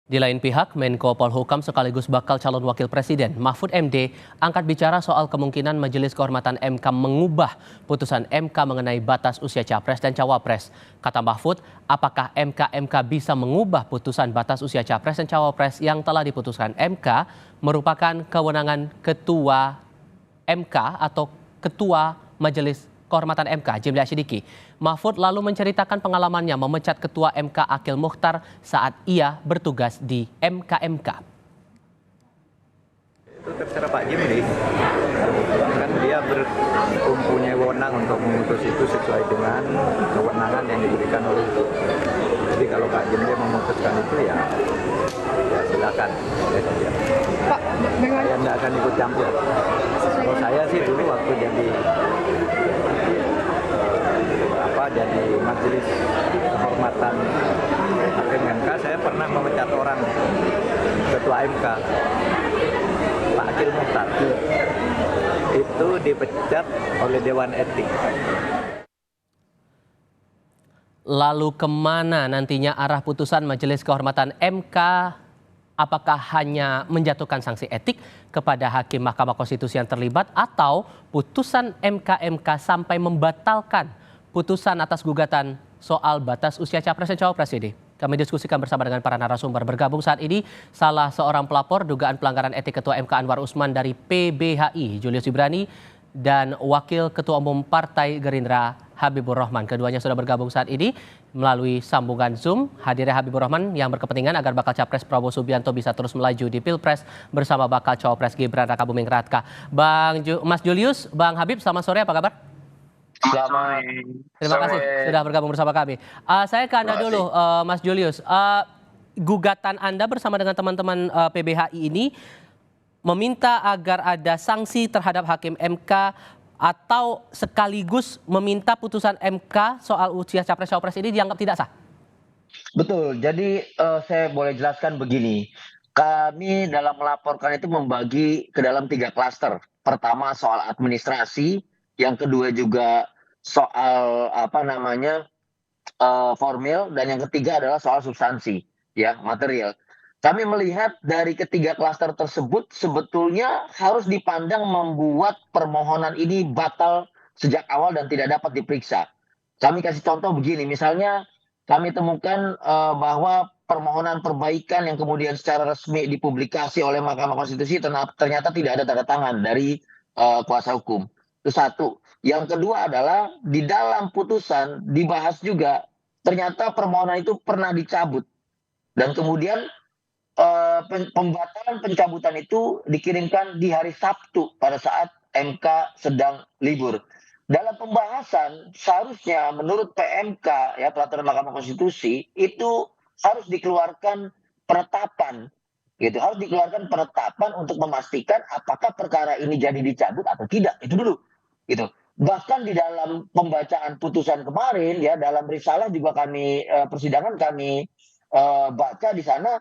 Di lain pihak, Menko Polhukam sekaligus bakal calon wakil presiden Mahfud MD angkat bicara soal kemungkinan Majelis Kehormatan MK mengubah putusan MK mengenai batas usia capres dan cawapres. Kata Mahfud, apakah MK bisa mengubah putusan batas usia capres dan cawapres yang telah diputuskan MK merupakan kewenangan Ketua MK atau Ketua Majelis Kehormatan MK, Jimli Asyidiki. Mahfud lalu menceritakan pengalamannya memecat Ketua MK Akil Mukhtar saat ia bertugas di MK. Itu terserah Pak Jimli, kan dia mempunyai wewenang untuk memutus itu sesuai dengan kewenangan yang diberikan oleh itu. Jadi kalau Pak Jimli memutuskan itu ya silakan. Pak, dengan saya tidak akan ikut campur. Kalau saya sih dulu waktu jadi Majelis Kehormatan Hakim MK, saya pernah memecat orang Ketua MK, Pak Akil Mukhtar. Itu dipecat oleh Dewan Etik. Lalu kemana nantinya arah putusan Majelis Kehormatan MK? Apakah hanya menjatuhkan sanksi etik kepada hakim Mahkamah Konstitusi yang terlibat atau putusan MK sampai membatalkan putusan atas gugatan soal batas usia capres dan cawapres ini? Kami diskusikan bersama dengan para narasumber. Bergabung saat ini salah seorang pelapor dugaan pelanggaran etik Ketua MK Anwar Usman dari PBHI, Julius Ibrani, dan Wakil Ketua Umum Partai Gerindra Habibur Rahman. Keduanya sudah bergabung saat ini melalui sambungan Zoom. Hadirnya Habibur Rahman yang berkepentingan agar bakal capres Prabowo Subianto bisa terus melaju di Pilpres bersama bakal cawapres Gibran Rakabuming Raka. Mas Julius, Bang Habib, selamat sore, apa kabar? Selamat Terima kasih sudah bergabung bersama kami. Saya ke Anda dulu, Mas Julius. Gugatan Anda bersama dengan teman-teman PBHI ini meminta agar ada sanksi terhadap hakim MK atau sekaligus meminta putusan MK soal usia capres-cawapres ini dianggap tidak sah? Betul, jadi saya boleh jelaskan begini. Kami dalam melaporkan itu membagi ke dalam 3 klaster. Pertama soal administrasi, yang kedua juga soal formil, dan yang ketiga adalah soal substansi, ya, material. Kami melihat dari ketiga klaster tersebut sebetulnya harus dipandang membuat permohonan ini batal sejak awal dan tidak dapat diperiksa. Kami kasih contoh begini, misalnya kami temukan bahwa permohonan perbaikan yang kemudian secara resmi dipublikasi oleh Mahkamah Konstitusi ternyata tidak ada tanda tangan dari kuasa hukum. Itu satu. Yang kedua adalah di dalam putusan dibahas juga ternyata permohonan itu pernah dicabut dan kemudian pembatalan pencabutan itu dikirimkan di hari Sabtu pada saat MK sedang libur. Dalam pembahasan seharusnya menurut PMK, ya, peraturan Mahkamah Konstitusi, itu harus dikeluarkan penetapan, gitu. Harus dikeluarkan penetapan untuk memastikan apakah perkara ini jadi dicabut atau tidak. Itu dulu, gitu. Bahkan di dalam pembacaan putusan kemarin, ya, dalam risalah juga persidangan kami baca di sana,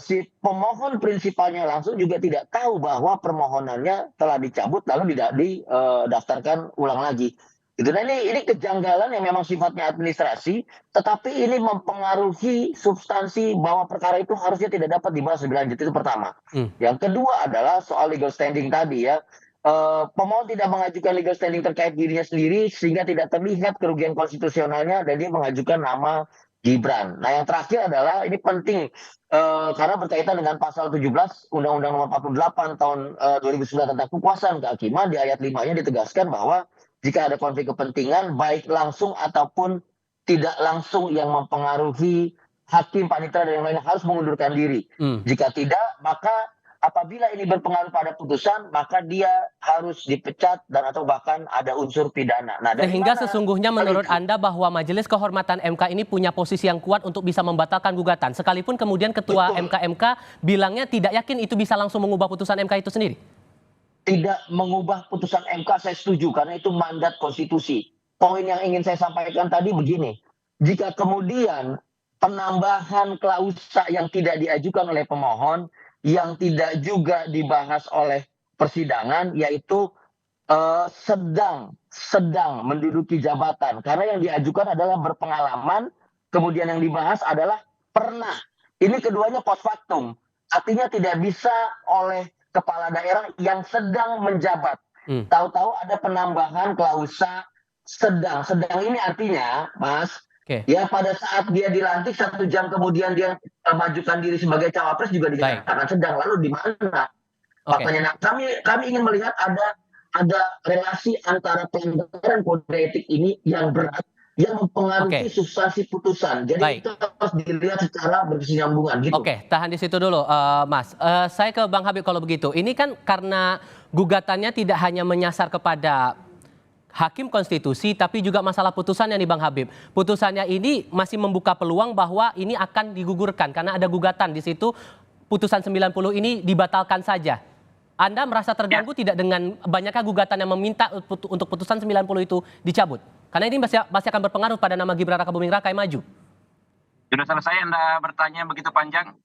si pemohon prinsipalnya langsung juga tidak tahu bahwa permohonannya telah dicabut lalu tidak didaftarkan ulang lagi. Itu, nah, ini kejanggalan yang memang sifatnya administrasi, tetapi ini mempengaruhi substansi bahwa perkara itu harusnya tidak dapat dibahas lebih lanjut. Itu pertama. Yang kedua adalah soal legal standing tadi, ya. Pemohon tidak mengajukan legal standing terkait dirinya sendiri sehingga tidak terlihat kerugian konstitusionalnya dan dia mengajukan nama Gibran. Nah, yang terakhir adalah ini penting karena berkaitan dengan pasal 17 Undang-Undang Nomor 48 tahun 2009 tentang kekuasaan kehakiman. Di ayat 5-nya ditegaskan bahwa jika ada konflik kepentingan baik langsung ataupun tidak langsung yang mempengaruhi hakim, panitera dan yang lainnya harus mengundurkan diri. Jika tidak, maka apabila ini berpengaruh pada putusan, maka dia harus dipecat dan atau bahkan ada unsur pidana. Nah, sehingga sesungguhnya menurut Anda bahwa Majelis Kehormatan MK ini punya posisi yang kuat untuk bisa membatalkan gugatan, sekalipun kemudian Ketua MK bilangnya tidak yakin itu bisa langsung mengubah putusan MK itu sendiri? Tidak mengubah putusan MK, saya setuju karena itu mandat konstitusi. Poin yang ingin saya sampaikan tadi begini, jika kemudian penambahan klausa yang tidak diajukan oleh pemohon, yang tidak juga dibahas oleh persidangan, yaitu sedang menduduki jabatan, karena yang diajukan adalah berpengalaman, kemudian yang dibahas adalah pernah. Ini keduanya post factum. Artinya tidak bisa oleh kepala daerah yang sedang menjabat. Tahu-tahu ada penambahan klausa sedang. Sedang ini artinya, Mas, Oke. ya pada saat dia dilantik 1 jam kemudian dia majukan diri sebagai cawapres juga dikatakan sedang. Lalu di mana? Oke. Makanya kami ingin melihat ada relasi antara pelanggaran kode etik ini yang berat yang mempengaruhi substansi putusan. Jadi itu harus dilihat secara berkesinambungan gitu. Oke, tahan di situ dulu, Mas. Saya ke Bang Habib kalau begitu. Ini kan karena gugatannya tidak hanya menyasar kepada hakim konstitusi, tapi juga masalah putusannya nih Bang Habib. Putusannya ini masih membuka peluang bahwa ini akan digugurkan karena ada gugatan di situ. Putusan 90 ini dibatalkan saja. Anda merasa terganggu tidak dengan banyaknya gugatan yang meminta untuk putusan 90 itu dicabut? Karena ini masih akan berpengaruh pada nama Gibran Rakabuming Raka yang maju. Sudah selesai Anda bertanya begitu panjang?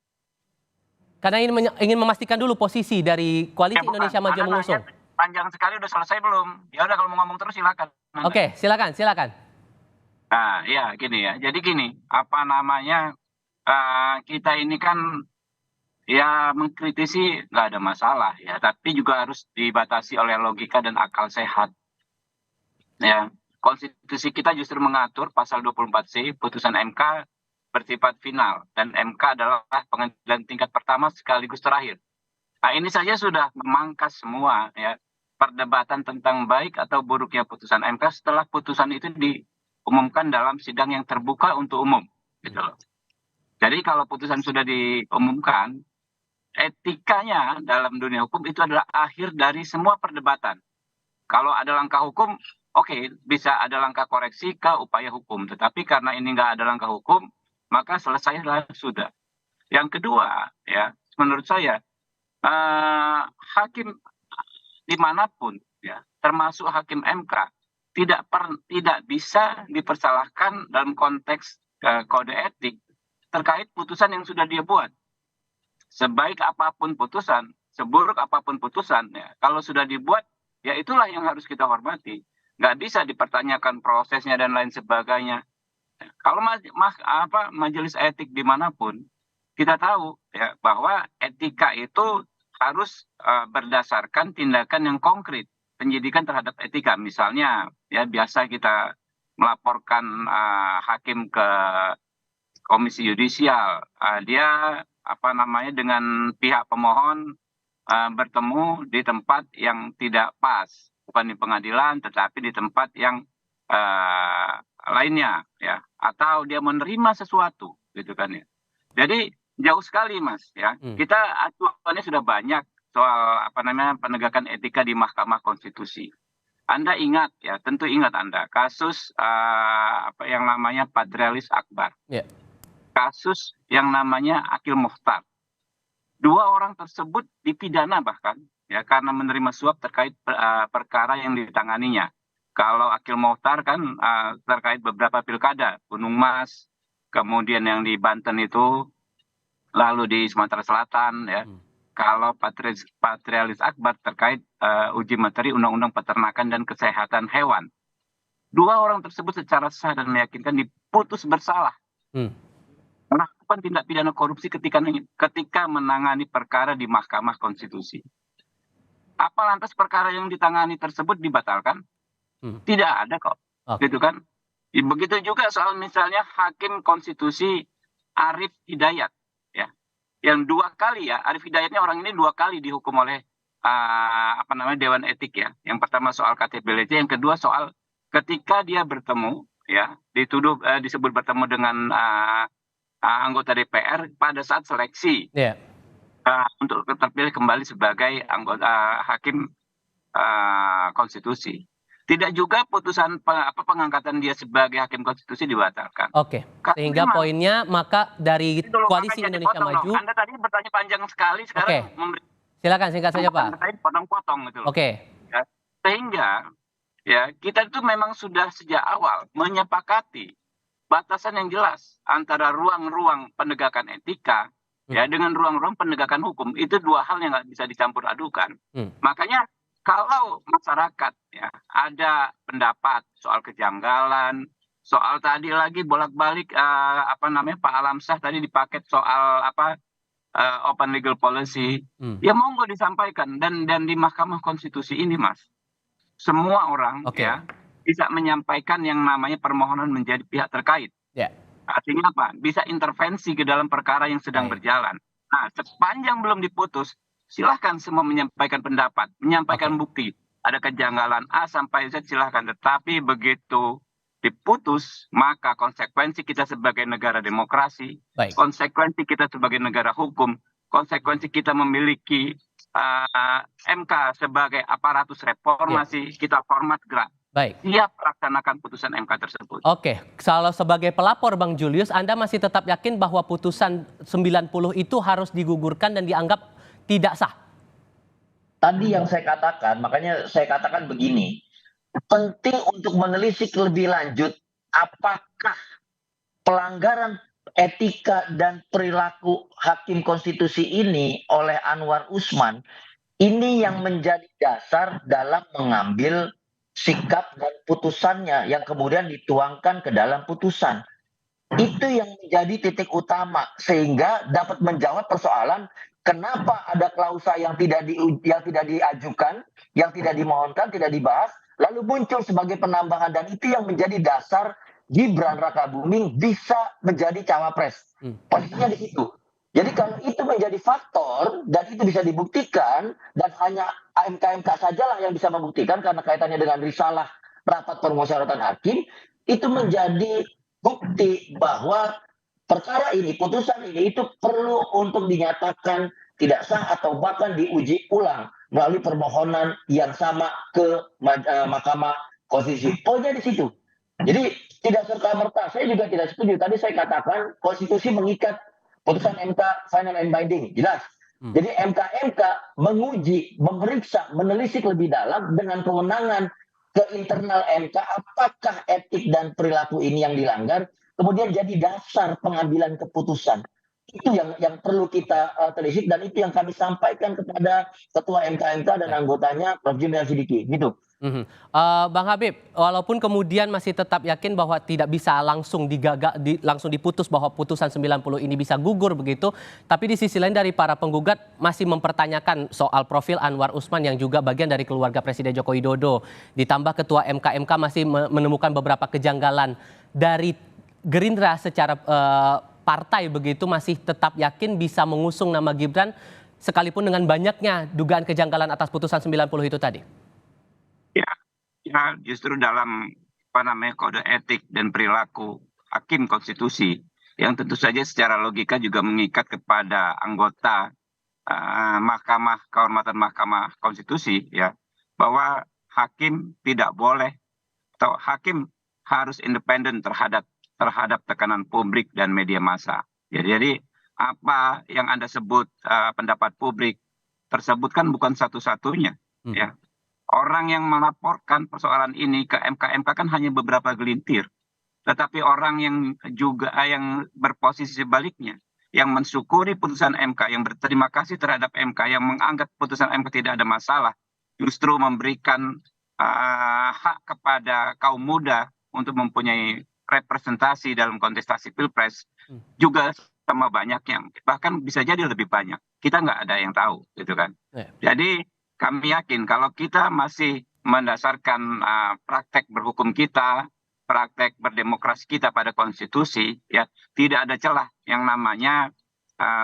Karena ingin memastikan dulu posisi dari Koalisi Indonesia Maju yang mengusung. Panjang sekali, udah selesai belum? Ya udah, kalau mau ngomong terus silakan. Oke, silakan. Nah, ya gini ya. Jadi gini, apa namanya, kita ini kan ya mengkritisi nggak ada masalah ya, tapi juga harus dibatasi oleh logika dan akal sehat. Ya, konstitusi kita justru mengatur pasal 24C, putusan MK bersifat final dan MK adalah pengadilan tingkat pertama sekaligus terakhir. Nah, ini saja sudah memangkas semua ya perdebatan tentang baik atau buruknya putusan MK setelah putusan itu diumumkan dalam sidang yang terbuka untuk umum, gitu loh. Jadi kalau putusan sudah diumumkan, etikanya dalam dunia hukum itu adalah akhir dari semua perdebatan. Kalau ada langkah hukum, oke, bisa ada langkah koreksi ke upaya hukum. Tetapi karena ini nggak ada langkah hukum, maka selesailah sudah. Yang kedua, ya, menurut saya hakim dimanapun, ya, termasuk hakim MK, tidak bisa dipersalahkan dalam konteks kode etik terkait putusan yang sudah dia buat. Sebaik apapun putusan, seburuk apapun putusan, ya, kalau sudah dibuat, ya itulah yang harus kita hormati. Nggak bisa dipertanyakan prosesnya dan lain sebagainya. Kalau majelis etik dimanapun, kita tahu ya bahwa etika itu harus berdasarkan tindakan yang konkret, penyidikan terhadap etika. Misalnya, ya biasa kita melaporkan hakim ke Komisi Yudisial, dia dengan pihak pemohon bertemu di tempat yang tidak pas, bukan di pengadilan, tetapi di tempat yang lainnya, ya, atau dia menerima sesuatu, gitu kan ya. Jadi jauh sekali, Mas, ya. Kita acuannya sudah banyak soal penegakan etika di Mahkamah Konstitusi. Anda ingat ya, tentu ingat Anda kasus yang namanya Patrialis Akbar. Yeah. Kasus yang namanya Akil Mukhtar. 2 orang tersebut dipidana bahkan ya karena menerima suap terkait perkara yang ditanganinya. Kalau Akil Mukhtar kan terkait beberapa pilkada, Gunung Mas, kemudian yang di Banten itu, lalu di Sumatera Selatan ya. Kalau Patrialis Akbar terkait uji materi Undang-Undang Peternakan dan Kesehatan Hewan. 2 orang tersebut secara sah dan meyakinkan diputus bersalah. Melakukan tindak pidana korupsi ketika menangani perkara di Mahkamah Konstitusi. Apa lantas perkara yang ditangani tersebut dibatalkan? Tidak ada kok, gitu kan? Begitu juga soal misalnya Hakim Konstitusi Arief Hidayat, ya, yang 2 kali ya, Arief Hidayatnya orang ini 2 kali dihukum oleh Dewan Etik ya. Yang pertama soal KTP LC, yang kedua soal ketika dia bertemu, ya, disebut bertemu dengan anggota DPR pada saat seleksi untuk terpilih kembali sebagai anggota hakim konstitusi. Tidak juga putusan pengangkatan dia sebagai hakim konstitusi dibatalkan. Oke. Sehingga poinnya maka dari Koalisi Indonesia Maju. Anda tadi bertanya panjang sekali, sekarang silakan singkat saja Pak. Potong-potong gitu loh. Oke. Ya, sehingga ya kita itu memang sudah sejak awal menyepakati batasan yang jelas antara ruang-ruang penegakan etika ya dengan ruang-ruang penegakan hukum. Itu 2 hal yang nggak bisa dicampur adukan. Makanya kalau masyarakat ya ada pendapat soal kejanggalan, soal tadi lagi bolak-balik Pak Alamsyah tadi dipakai soal open legal policy. Ya monggo disampaikan dan di Mahkamah Konstitusi ini Mas, semua orang Oke. ya bisa menyampaikan yang namanya permohonan menjadi pihak terkait. Ya. Artinya apa? Bisa intervensi ke dalam perkara yang sedang Baik. berjalan. Nah, sepanjang belum diputus, silahkan semua menyampaikan pendapat, menyampaikan bukti. Ada kejanggalan A sampai Z silahkan. Tetapi begitu diputus, maka konsekuensi kita sebagai negara demokrasi, Baik. konsekuensi kita sebagai negara hukum, konsekuensi kita memiliki MK sebagai aparatus reformasi, kita format gerak. Baik. Siap laksanakan putusan MK tersebut. Oke, kalau sebagai pelapor Bang Julius, Anda masih tetap yakin bahwa putusan 90 itu harus digugurkan dan dianggap tidak sah? Tadi yang saya katakan, makanya saya katakan begini, penting untuk menelisik lebih lanjut apakah pelanggaran etika dan perilaku hakim konstitusi ini oleh Anwar Usman ini yang menjadi dasar dalam mengambil sikap dan putusannya yang kemudian dituangkan ke dalam putusan. Itu yang menjadi titik utama sehingga dapat menjawab persoalan kenapa ada klausa yang tidak diajukan, yang tidak dimohonkan, tidak dibahas, lalu muncul sebagai penambahan dan itu yang menjadi dasar Gibran Rakabuming bisa menjadi cawapres. Posisinya di situ. Jadi kalau itu menjadi faktor dan itu bisa dibuktikan dan hanya MK sajalah yang bisa membuktikan karena kaitannya dengan risalah rapat permusyawaratan hakim, itu menjadi bukti bahwa perkara ini, putusan ini itu perlu untuk dinyatakan tidak sah atau bahkan diuji ulang melalui permohonan yang sama ke Mahkamah Konstitusi. Poinnya di situ. Jadi tidak serta-merta, saya juga tidak setuju. Tadi saya katakan konstitusi mengikat putusan MK final and binding, jelas. Jadi MK menguji, memeriksa, menelisik lebih dalam dengan kewenangan ke internal MK apakah etik dan perilaku ini yang dilanggar, kemudian jadi dasar pengambilan keputusan. Itu yang perlu kita telisik dan itu yang kami sampaikan kepada Ketua MK dan anggotanya Prof. Jimli Sidiki, gitu. Bang Habib, walaupun kemudian masih tetap yakin bahwa tidak bisa langsung langsung diputus bahwa putusan 90 ini bisa gugur begitu, tapi di sisi lain dari para penggugat masih mempertanyakan soal profil Anwar Usman yang juga bagian dari keluarga Presiden Joko Widodo. Ditambah Ketua MK masih menemukan beberapa kejanggalan dari Gerindra secara partai begitu masih tetap yakin bisa mengusung nama Gibran sekalipun dengan banyaknya dugaan kejanggalan atas putusan 90 itu tadi. Ya, justru dalam kode etik dan perilaku hakim konstitusi yang tentu saja secara logika juga mengikat kepada anggota Mahkamah Konstitusi ya, bahwa hakim tidak boleh atau hakim harus independen terhadap tekanan publik dan media massa. Jadi apa yang Anda sebut pendapat publik tersebut kan bukan satu-satunya ya. Orang yang melaporkan persoalan ini ke MK kan hanya beberapa gelintir. Tetapi orang yang juga yang berposisi sebaliknya, yang mensyukuri putusan MK, yang berterima kasih terhadap MK, yang menganggap putusan MK tidak ada masalah, justru memberikan hak kepada kaum muda untuk mempunyai representasi dalam kontestasi Pilpres, juga sama banyaknya. Bahkan bisa jadi lebih banyak. Kita nggak ada yang tahu, gitu kan. Jadi kami yakin kalau kita masih mendasarkan praktek berhukum kita, praktek berdemokrasi kita pada konstitusi, ya tidak ada celah yang namanya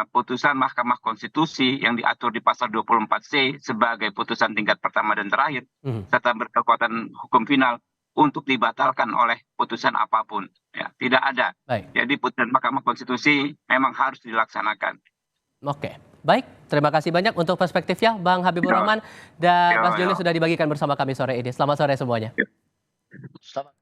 putusan Mahkamah Konstitusi yang diatur di pasal 24C sebagai putusan tingkat pertama dan terakhir, serta berkekuatan hukum final untuk dibatalkan oleh putusan apapun. Ya, tidak ada. Baik. Jadi putusan Mahkamah Konstitusi memang harus dilaksanakan. Oke. Baik, terima kasih banyak untuk perspektifnya Bang Habibur Rahman dan Mas Julius sudah dibagikan bersama kami sore ini. Selamat sore semuanya. Selamat.